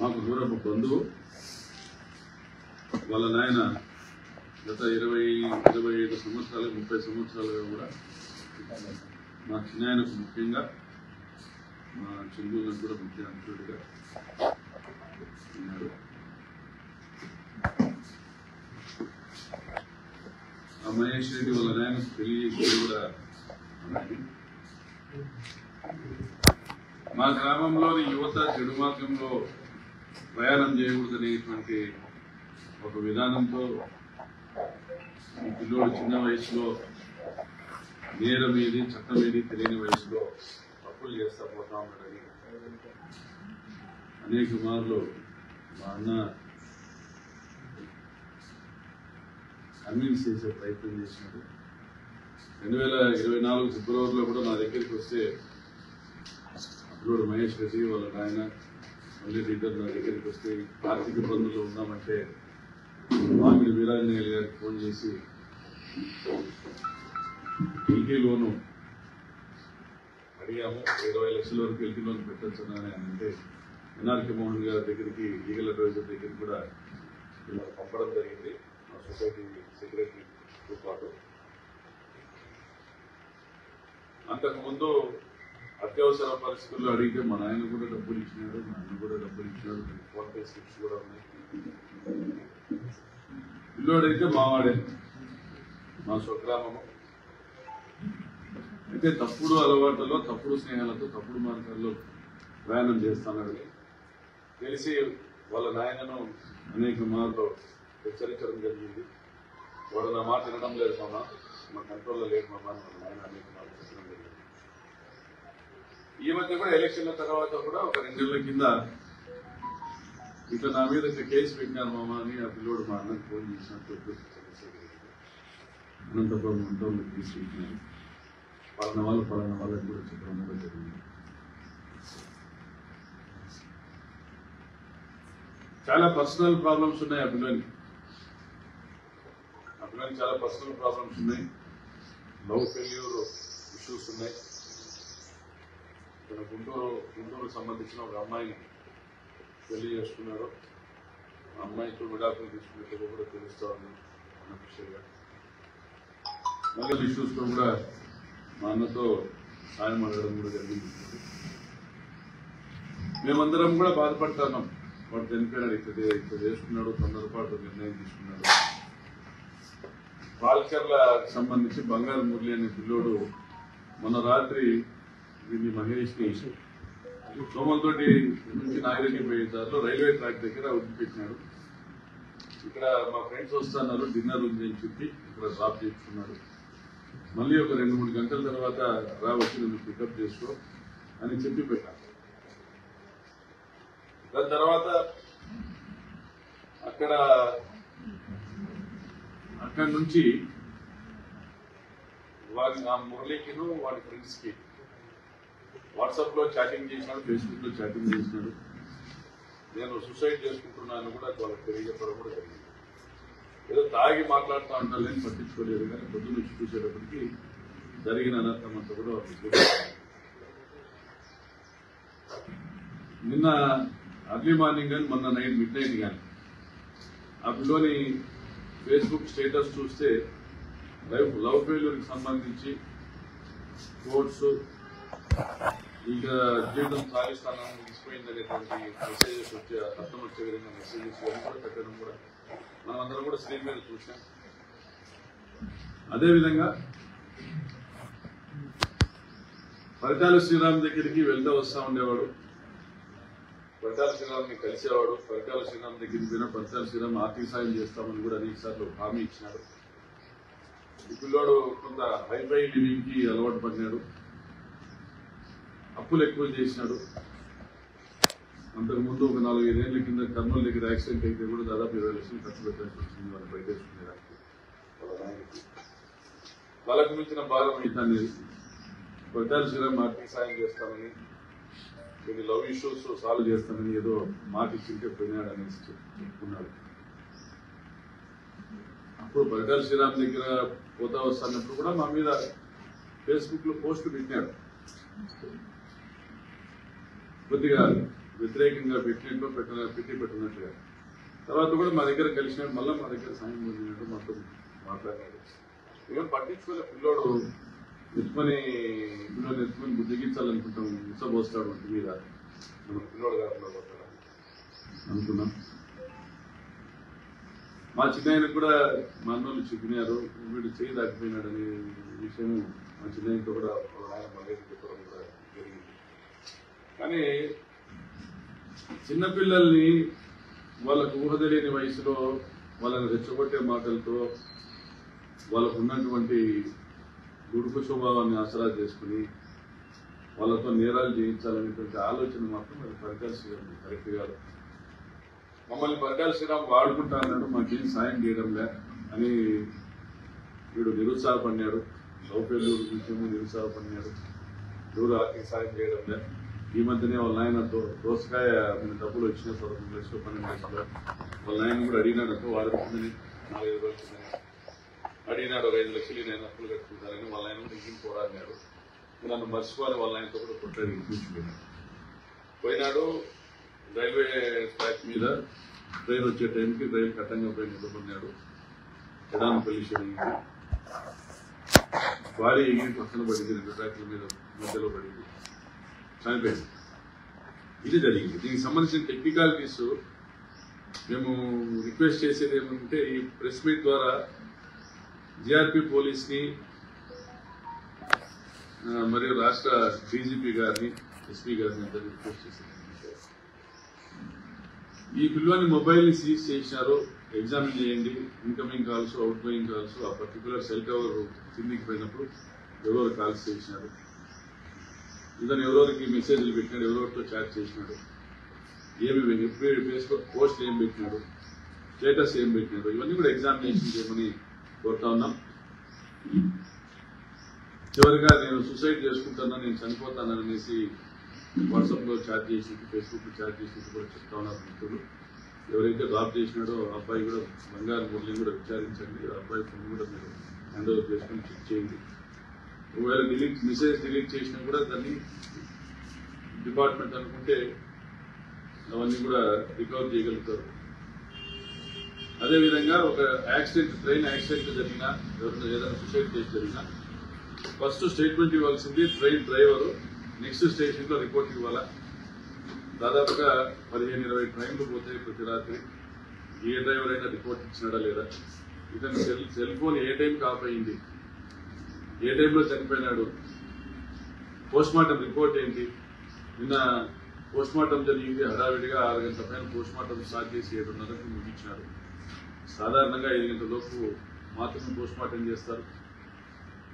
మాకు దూరపు బంధువు. వాళ్ళ నాయన గత 25 సంవత్సరాలు 30 సంవత్సరాలుగా కూడా మా చిన్నాయనకు ముఖ్యంగా మా చంద్రులకు కూడా ముఖ్య అతిథుడిగా ఉన్నారు. ఆ మహేష్ రెడ్డి వాళ్ళ నాయనకు పెళ్లి చేసి కూడా ఉన్నాయి. మా గ్రామంలోని యువత చెడు మార్గంలో ప్రయాణం చేయకూడదనేటువంటి ఒక విధానంతో ఈ పిల్లోడు చిన్న వయసులో నేరం ఏది చట్టం ఏది తెలియని వయసులో తప్పులు చేస్తా పోతా ఉన్నాడని అనేక మార్లు మా అన్న కన్విన్స్ చేసే ప్రయత్నం చేసినాడు. 2024 ఫిబ్రవరిలో కూడా నా దగ్గరికి వస్తే పిల్లోడు మహేష్ రెడ్డి వాళ్ళ నాయన మళ్ళీ ఇద్దరు నా దగ్గరికి వస్తే ఆర్థిక ఇబ్బందులు ఉన్నామంటే మామిడి వీరాంజనేయులు గారికి ఫోన్ చేసి ఎల్టీ లోను అడిగాము. 20 లక్షల వరకు ఎల్టీ లోన్ పెట్టచ్చు అని అంటే ఎన్ఆర్కే మోహన్ గారి దగ్గరికి లీగల్ అడ్వైజర్ దగ్గరికి కూడా పంపడం జరిగింది. మా సొసైటీ సెక్రటరీతో పాటు అంతకుముందు అత్యవసర పరిస్థితుల్లో అడిగితే మా నాయన కూడా డబ్బులు ఇచ్చినాడు, మా అన్న కూడా డబ్బులు ఇచ్చినాడు. ఫోన్ పే స్లిప్స్ కూడా ఉన్నాయి. పిల్లోడైతే మావాడే, మా స్వగ్రామము. అయితే తప్పుడు అలవాట్లలో తప్పుడు స్నేహాలతో తప్పుడు మార్గాల్లో ప్రయాణం చేస్తున్నాడని తెలిసి వాళ్ళ నాయనను అనేక మార్లు హెచ్చరించడం జరిగింది. వాడు నా మాట వినడం లేదు మామ, మా కంట్రోల్లో లేదు మామ అని వాళ్ళ నాయన అనేక మార్లు చెప్పడం జరిగింది. ఈ మధ్య కూడా ఎలక్షన్ల తర్వాత కూడా ఒక 2 నెలల కింద ఇట్లా నా మీద కేసు పెట్టినారు మామ అని ఆ పిల్లోడు మా అన్నకు ఫోన్ చేసినట్టు అనంతపురం మంటంలో కేసు పెట్టినారు. పలానా వాళ్ళకి కూడా చెప్పడం కూడా జరిగింది. చాలా పర్సనల్ ప్రాబ్లమ్స్ ఉన్నాయి ఆ పిల్లలకి. చాలా పర్సనల్ ప్రాబ్లమ్స్ ఉన్నాయి. లవ్ ఫెయిల్యూర్ ఇష్యూస్ ఉన్నాయి. గుంటూరు సంబంధించిన ఒక అమ్మాయిని పెళ్లి చేసుకున్నారు. ఆ అమ్మాయితో విడాకులు తీసుకున్నట్టు కూడా తెలుస్తా ఉంది అన్నఫిషియల్గా. మళ్ళీ ఇష్యూస్తో కూడా మా అన్నతో సాయం అడగడం కూడా జరిగింది. మేమందరం కూడా బాధపడుతున్నాం. వాడు చనిపోయాడు, ఇట్లా చేసుకున్నాడు, తొందరపాటు నిర్ణయం తీసుకున్నాడు. పాల్చర్లకు సంబంధించి బంగారు మురళి అనే పిల్లోడు మొన్న రాత్రి దీన్ని మహేష్ని సోమలతోటి నుంచి నాగిరెడ్డి పోయే దారిలో రైల్వే ట్రాక్ దగ్గర వదిలిపెట్టినాడు. ఇక్కడ మా ఫ్రెండ్స్ వస్తున్నారు, డిన్నర్ ఉంది అని చెప్పి ఇక్కడ డ్రాప్ చేసుకున్నాడు. మళ్ళీ ఒక 2-3 గంటల తర్వాత వచ్చి నన్ను పికప్ చేసుకో అని చెప్పి పెట్టాను. దాని తర్వాత అక్కడి నుంచి ఆ మురళికిను వాడి ఫ్రెండ్స్కి వాట్సాప్ లో చాటింగ్ చేసినాడు, ఫేస్బుక్ లో చాటింగ్ చేసినాడు. నేను సూసైడ్ చేసుకుంటున్నాను కూడా వాళ్ళకి తెలియజెప్పడం కూడా జరిగింది. ఏదో తాగి మాట్లాడుతూ ఉంటానని పట్టించుకోలేదు, కానీ పొద్దు నుంచి చూసేటప్పటికి జరిగిన అనర్థం అంతా కూడా నిన్న అర్లీ మార్నింగ్ కానీ మొన్న నైట్ మిడ్-నైట్ కానీ ఆ పిల్లోని ఫేస్బుక్ స్టేటస్ చూస్తే లవ్ ఫెయిల్యూర్కి సంబంధించి కోర్ట్స్ ఇక జీవితం సాగిస్తానని ముగిసిపోయిందనేటువంటి మెసేజెస్ అర్థం వచ్చే విధంగా మెసేజెస్ కూడా పెట్టడం కూడా మనమందరం కూడా స్క్రీన్ మీద చూసాం. అదేవిధంగా పరిటాల శ్రీరామ్ దగ్గరికి వెళ్తూ వస్తూ ఉండేవాడు. పరిటాల శ్రీరామ్ని కలిసేవాడు. పరిటాల శ్రీరామ్ దగ్గరికి పోయినా పరిటాల శ్రీరామ్ ఆర్థిక సాయం చేస్తామని కూడా అనేక సార్లు హామీ ఇచ్చినాడు. ఈ పిల్లోడు కొంత హైఫై లివింగ్ కి అలవాటు పడినాడు. అప్పులు ఎక్కువ చేసినాడు. అంతకుముందు ఒక 4-5 ఏళ్ల కింద కర్నూలు దగ్గర యాక్సిడెంట్ అయితే కూడా దాదాపు 20 లక్షలు ఖర్చు పెట్టాల్సి వచ్చింది వాళ్ళు బయటేసుకునేదానికి. వాళ్ళకు మించిన భారం అయితే పరిటాల శ్రీరామ్ ఆర్థిక సాయం చేస్తామని, కొన్ని లవ్ ఇష్యూస్ సాల్వ్ చేస్తామని ఏదో మాట ఇచ్చింటే పోయినాడు అనేసి చెప్పుకున్నాడు. అప్పుడు పరిటాల శ్రీరామ్ దగ్గర పోతా వస్తున్నప్పుడు కూడా మా మీద ఫేస్బుక్ లో పోస్టులు పెట్టాడు. కొద్దిగా వ్యతిరేకంగా పెట్టినట్టుగా తర్వాత కూడా మా దగ్గర కలిసినాడు, మళ్ళీ మా దగ్గర సాయం పొందినట్టు మాతో మాట్లాడాడు. ఏం పట్టించుకోలే. పిల్లోడు ఎత్తుకొని బుద్ధిగించాలనుకుంటాం, ఉత్సపోస్తాడు వంటి మీద మన పిల్లోడు గారిలో అనుకున్నాం. మా చిన్న కూడా మా అన్నోళ్ళు చెప్పినారు, వీడు చేయి దాటిపోయినాడనే విషయం మా చిన్నతో కూడా ఆయన మళ్ళీ చెప్పడం కూడా జరిగింది. కానీ చిన్నపిల్లల్ని వాళ్ళకు ఊహ తెలియని వయసులో వాళ్ళని రెచ్చగొట్టే మాటలతో వాళ్ళకు ఉన్నటువంటి దుడుకు స్వభావాన్ని ఆసరా చేసుకుని వాళ్ళతో నేరాలు చేయించాలనేటువంటి ఆలోచన మాత్రం అది పరిటాల శ్రీరామ్ కరెక్ట్ కాదు. మమ్మల్ని పరిటాల శ్రీరామ్ వాడుకుంటా అన్నాడు, మాకేం సాయం చేయడంలే అని వీడు నిరుత్సాహపడినాడు. సౌకర్యాల విషయము నిరుత్సాహపడినాడు, ఎవరు ఆర్థిక సాయం చేయడంలే. ఈ మధ్యనే వాళ్ళ ఆయన దోసకాయ డబ్బులు వచ్చిన 11 లక్షలు 12 లక్షలు వాళ్ళ ఆయన కూడా అడిగినాడు. వాడు 4-5 రోజులు అడిగినాడు, 5 లక్షలు నేను అప్పులు కట్టుకుంటానని. వాళ్ళ ఆయన కూడా ఇంటికి పోరాడినాడు. నన్ను మర్చిపోవాలి వాళ్ళ ఆయనతో కూడా కొట్టాడు, ఇంటించుకున్నాడు. పోయినాడు రైల్వే ట్రాక్ మీద ట్రైన్ వచ్చే టైంకి రైలు కట్టంగా పోయి నిలబడినాడు. ఎడాను పొల్యూషన్ అయింది, భారీ ఎగిరి పక్కన పడింది, 2 ట్రాక్ల మీద మధ్యలో పడింది, చనిపోయింది. ఇది జరిగింది. దీనికి సంబంధించిన టెక్నికాలిటీస్ మేము రిక్వెస్ట్ చేసేది ఏమంటే, ఈ ప్రెస్ మీట్ ద్వారా జిఆర్పి పోలీస్ని మరియు రాష్ట్ర డీజీపీ గారిని ఎస్పీ గారిని అంతా రిక్వెస్ట్ చేసేది, ఈ పిల్లోని మొబైల్ని సీజ్ చేసినారు, ఎగ్జామిన్ చేయండి. Incoming calls, out going calls, ఆ పర్టికులర్ సెల్ టవర్ కిందికి పోయినప్పుడు ఎవరెవరు కాల్స్ చేసినారు, ఇతను ఎవరెవరికి మెసేజ్లు పెట్టినాడు, ఎవరెవరితో చాట్ చేసినాడు, ఎప్పుడు ఫేస్బుక్ పోస్ట్లు ఏం పెట్టినాడు, స్టేటస్ ఏం పెట్టినాడు, ఇవన్నీ కూడా ఎగ్జామినేషన్ చేయమని కోరుతా ఉన్నాం. చివరిగా నేను సూసైడ్ చేసుకుంటాను, నేను చనిపోతానని అనేసి వాట్సాప్లో చాట్ చేసినట్టు, ఫేస్బుక్లో చాట్ చేసినట్టు కూడా చెప్తా ఉన్నారు మిత్రులు. ఎవరైతే డ్రాప్ చేసినాడో ఆ అబ్బాయి కూడా బంగారు మురళిని కూడా విచారించండి, ఆ అబ్బాయి ఫోన్ కూడా మీరు హ్యాండ్ ఓవర్ చేసుకుని చెక్ చేయండి. ఒకవేళ మెసేజ్ డిలీట్ చేసినా కూడా దాన్ని డిపార్ట్మెంట్ అనుకుంటే అవన్నీ కూడా రికవర్ చేయగలుగుతారు. అదేవిధంగా ఒక యాక్సిడెంట్, ట్రైన్ యాక్సిడెంట్ జరిగినా, ఎవరైనా ఏదైనా సూసైడ్ కేసు జరిగినా ఫస్ట్ స్టేట్మెంట్ ఇవ్వాల్సింది ట్రైన్ డ్రైవరు, నెక్స్ట్ స్టేషన్లో రిపోర్ట్ ఇవ్వాలా. దాదాపుగా 15-20 ట్రైన్లు పోతాయి ప్రతి రాత్రి. ఏ డ్రైవర్ అయినా రిపోర్ట్ ఇచ్చినాడా లేదా, ఇతను సెల్ ఫోన్ ఏ టైంకి ఆఫ్ అయింది, ఏ టైంలో చనిపోయినాడు, పోస్ట్ మార్టం రిపోర్ట్ ఏంటి. నిన్న పోస్ట్ మార్టం జరిగింది, హడావిడిగా 6 గంటల పైన పోస్ట్ మార్టం స్టార్ట్ చేసి 7:30కి ముగించినారు. సాధారణంగా 5 గంటల లోపు మాత్రమే పోస్ట్ మార్టం చేస్తారు.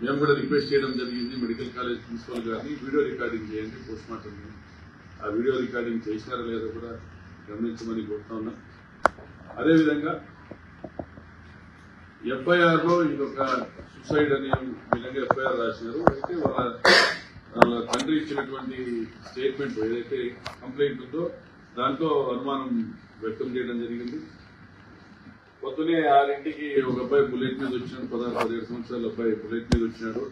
మేము కూడా రిక్వెస్ట్ చేయడం జరిగింది మెడికల్ కాలేజ్ ప్రిన్సిపల్ గారిని, వీడియో రికార్డింగ్ చేయండి పోస్ట్ మార్టం. ఆ వీడియో రికార్డింగ్ చేసినారా లేదో కూడా గమనించమని కోరుతా ఉన్నాం. అదేవిధంగా ఎఫ్ఐఆర్లో ఇది ఒక సూసైడ్ అనే విధంగా ఎఫ్ఐఆర్ రాసినారు. అయితే వాళ్ళ తండ్రి ఇచ్చినటువంటి స్టేట్మెంట్ ఏదైతే కంప్లైంట్ ఉందో దాంట్లో అనుమానం వ్యక్తం చేయడం జరిగింది. పొద్దునే 6ంటికి ఒక అబ్బాయి బుల్లెట్ మీద వచ్చినాడు, 16-17 సంవత్సరాల అబ్బాయి బుల్లెట్ మీద వచ్చినాడు.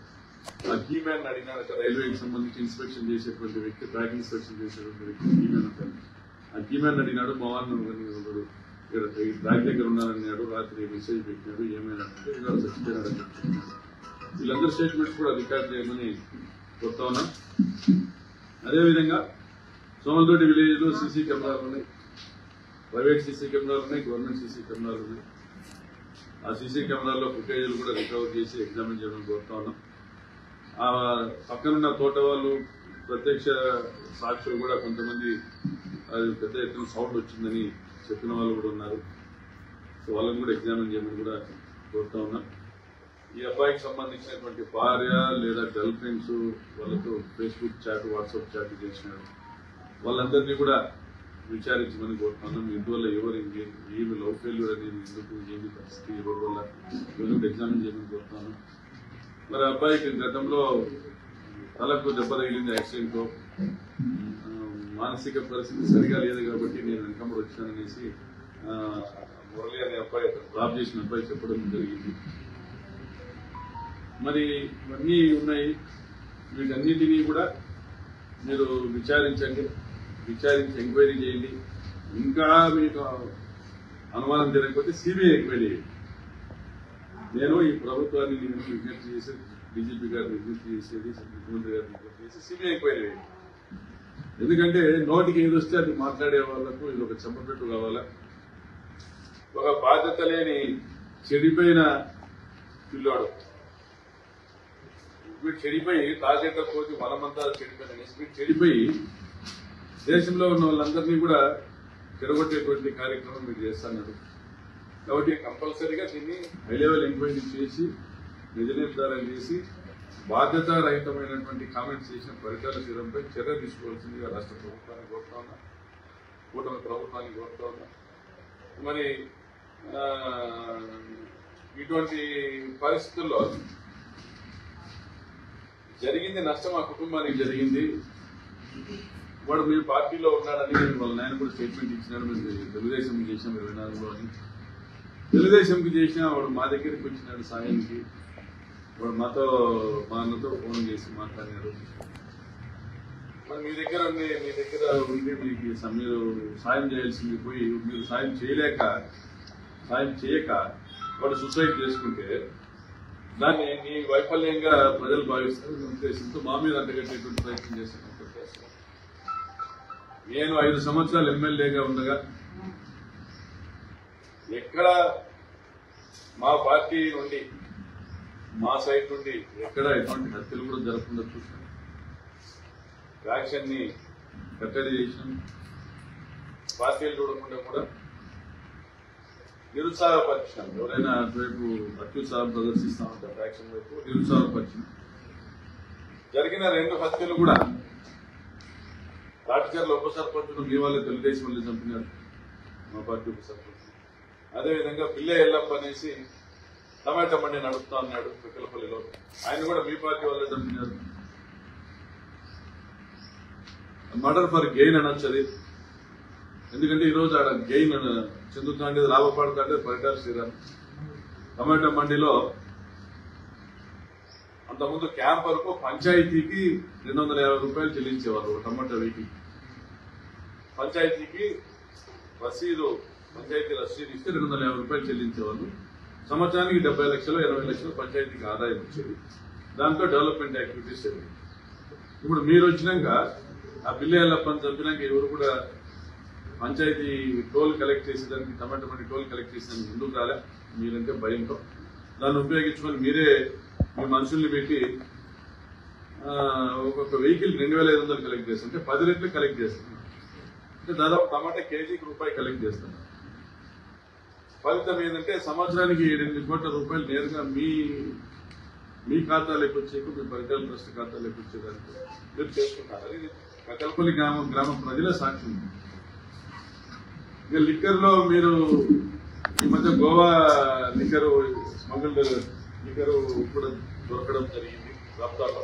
ఆ కీమ్యాన్ అడిగినాడు, అక్కడ రైల్వేకి సంబంధించి ఇన్స్పెక్షన్ చేసేటువంటి వ్యక్తి, ట్రాక్ ఇన్స్పెక్షన్ చేసేటువంటి వ్యక్తి కీమ్యాన్ అంటారు. ఆ కీమ్యాన్ అడిగినాడు, మా వాళ్ళు ఇక్కడ ఈ ట్రాక్ దగ్గర ఉన్నారన్నాడు, రాత్రి మెసేజ్ పెట్టినాడు, ఏమైనా అంటే ఇవాళ చచ్చిపోయినాడు అని చెప్తున్నాడు. వీళ్ళందరూ స్టేట్మెంట్స్ కూడా రికార్డ్ చేయమని కోరుతా ఉన్నాం. అదేవిధంగా సోమలతోటి విలేజ్లో సీసీ కెమెరాలు ఉన్నాయి, ప్రైవేట్ సీసీ కెమెరాలు ఉన్నాయి, గవర్నమెంట్ సీసీ కెమెరాలు ఉన్నాయి. ఆ సీసీ కెమెరాల్లో ఫుటేజ్లు కూడా రికవర్ చేసి ఎగ్జామిన్ చేయమని కోరుతా ఉన్నాం. ఆ పక్కనున్న తోట వాళ్ళు ప్రత్యక్ష సాక్షులు కూడా కొంతమంది అది పెద్ద ఎత్తున సౌండ్ వచ్చిందని చెప్పిన వాళ్ళు కూడా ఉన్నారు. సో వాళ్ళని కూడా ఎగ్జామిన్ చేయమని కూడా కోరుతా ఉన్నాం. ఈ అబ్బాయికి సంబంధించినటువంటి భార్య లేదా గర్ల్ ఫ్రెండ్స్ వాళ్ళతో ఫేస్బుక్ చాట్, వాట్సాప్ చాట్ చేసినారు. వాళ్ళందరినీ కూడా విచారించమని కోరుతున్నాం. ఇందువల్ల ఎవరు ఏమి లవ్ ఫెయిల్యూర్ అనేది ఎందుకు, ఏంటి పరిస్థితి, ఎవరి వల్ల ఇవన్నీ ఎగ్జామిన్ చేయమని కోరుతున్నాను. మరి అబ్బాయికి గతంలో తలకు దెబ్బ తగిలింది యాక్సిడెంట్లో, మానసిక పరిస్థితి సరిగా లేదు కాబట్టి నేను వెనకబడి వచ్చాననేసి మురళి అనే అబ్బాయి, డ్రాప్ చేసిన అబ్బాయి చెప్పడం జరిగింది. మరి ఇవన్నీ ఉన్నాయి, వీటన్నిటినీ కూడా మీరు విచారించండి. విచారించి ఎంక్వైరీ చేయండి. ఇంకా మీకు అనుమానం జరగకపోతే సిబిఐ ఎంక్వైరీ చేయండి. నేను ఈ ప్రభుత్వాన్ని విజ్ఞప్తి చేసి డీజీపీ గారిని విజ్ఞప్తి చేసేది, ముఖ్యమంత్రి గారిని విజ్ఞప్తి చేసి సిబిఐ ఎంక్వైరీ చేయండి. ఎందుకంటే నోటికి ఏది వస్తే అది మాట్లాడే వాళ్లకు ఇది ఒక చెంపపెట్టు కావాలా. ఒక బాధ్యత లేని చెడిపోయిన పిల్లాడు వీడు చెడిపోయి తాజేట పోతే మనమంతా చెడిపోయిన వీడు చెడిపోయి దేశంలో ఉన్న వాళ్ళందరినీ కూడా చెడగొట్టేటువంటి కార్యక్రమం మీరు చేస్తున్నారు. కాబట్టి కంపల్సరీగా దీన్ని హై లెవెల్ ఎంక్వైరీ చేసి నిజ నిర్ధారణ చేసి బాధ్యతారహితమైనటువంటి కామెంట్స్ చేసిన ఫలితాల తీరంపై చర్య తీసుకోవాల్సిందిగా రాష్ట్ర ప్రభుత్వాన్ని కోరుతా ఉన్నా, కూటమి ప్రభుత్వాన్ని కోరుతా ఉన్నా. మరి ఇటువంటి పరిస్థితుల్లో జరిగింది నష్టం ఆ కుటుంబానికి జరిగింది. వాడు మీ పార్టీలో ఉన్నాడని వాళ్ళ నాయన కూడా స్టేట్మెంట్ ఇచ్చినాడు. మేము తెలుగుదేశంకి చేసినాం 24లో అని. తెలుగుదేశంకి చేసినా వాడు మా దగ్గరికి వచ్చినాడు సాయానికి. వాడు మా అన్నతో ఫోన్ చేసి మాట్లాడినాడు. మరి మీ దగ్గర ఉండి మీకు మీరు సాయం చేయాల్సింది పోయి మీరు సాయం చేయక వాడు సూసైడ్ చేసుకుంటే దాన్ని నీ వైఫల్యంగా ప్రజలు భావిస్తారు. ఉద్దేశంతో మా మీద అంటగట్టేటువంటి ప్రయత్నం చేస్తాను. నేను 5 సంవత్సరాలు ఎమ్మెల్యేగా ఉండగా ఎక్కడ మా పార్టీ నుండి మా సైడ్ నుండి ఎక్కడ ఎటువంటి హత్యలు కూడా జరగకుండా చూసాం. యాక్షన్ ని కట్టడి చేసినాం. పార్టీలు చూడకుండా కూడా నిరుత్సాహపరిచినాం. ఎవరైనా అటువైపు అత్యుత్సాహం ప్రదర్శిస్తా ఉంటారు యాక్షన్ వైపు నిరుత్సాహపరిచినాం. జరిగిన 2 హత్యలు కూడా తాటిచర్ల ఉప సర్పంచులు మీ వాళ్ళే తెలుగుదేశం వాళ్ళు చంపినారు, మా పార్టీ ఉప సర్పంచ్. అదేవిధంగా పిల్లే ఎల్లప్ప అనేసి టమాటా మండి నడుపుతా ఉన్నాడు పిక్కలపల్లిలో, ఆయన కూడా మీ పార్టీ వాళ్ళే చంపినారు. మర్డర్ ఫర్ గెయిన్ అనొచ్చు అది. ఎందుకంటే ఈరోజు ఆడ గెయిన్ చెందుతుంటే లాభపడుతుంటే పరిటాల శ్రీరామ్. టమాటా మండిలో అంతకుముందు క్యాంప్ వరకు పంచాయతీకి 250 రూపాయలు చెల్లించేవారు టమాటా వెహికల్. పంచాయతీ రసీదు ఇస్తే 250 రూపాయలు చెల్లించేవాళ్ళు. సంవత్సరానికి 70 లక్షలు 80 లక్షలు పంచాయతీకి ఆదాయం వచ్చేది. దాంతో డెవలప్మెంట్ యాక్టివిటీస్ జరిగింది. ఇప్పుడు మీరు వచ్చినాక ఆ పిల్లలప్పని చంపినాక ఎవరు కూడా పంచాయతీ టోల్ కలెక్ట్ చేసేదానికి టమాటా మండి టోల్ కలెక్ట్ చేసేదానికి ముందుకు రాలే. మీరంటే భయంతో దాన్ని ఉపయోగించుకొని మీరే మీ మనుషుల్ని పెట్టి ఒక్కొక్క వెహికల్ 2500 కలెక్ట్ చేస్తుంటే 10 రెట్లు కలెక్ట్ చేస్తున్నారు. అంటే దాదాపు టమాటా కేజీకి రూపాయి కలెక్ట్ చేస్తున్నారు. ఫలితం ఏంటంటే సంవత్సరానికి 7-8 కోట్ల రూపాయలు నేరుగా మీ ఖాతాలోకి వచ్చేకు, మీ పరిటాల ట్రస్ట్ ఖాతాలోకి వచ్చేదానికి మీరు చేసుకుంటారు. అది కకలపల్లి గ్రామ ప్రజల సాక్షి ఉంది. ఇక లిక్కర్ లో మీరు ఈ మధ్య గోవా లిక్కరు స్మగుల్డ్ లిక్కరు కూడా దొరకడం జరిగింది రప్తాలో.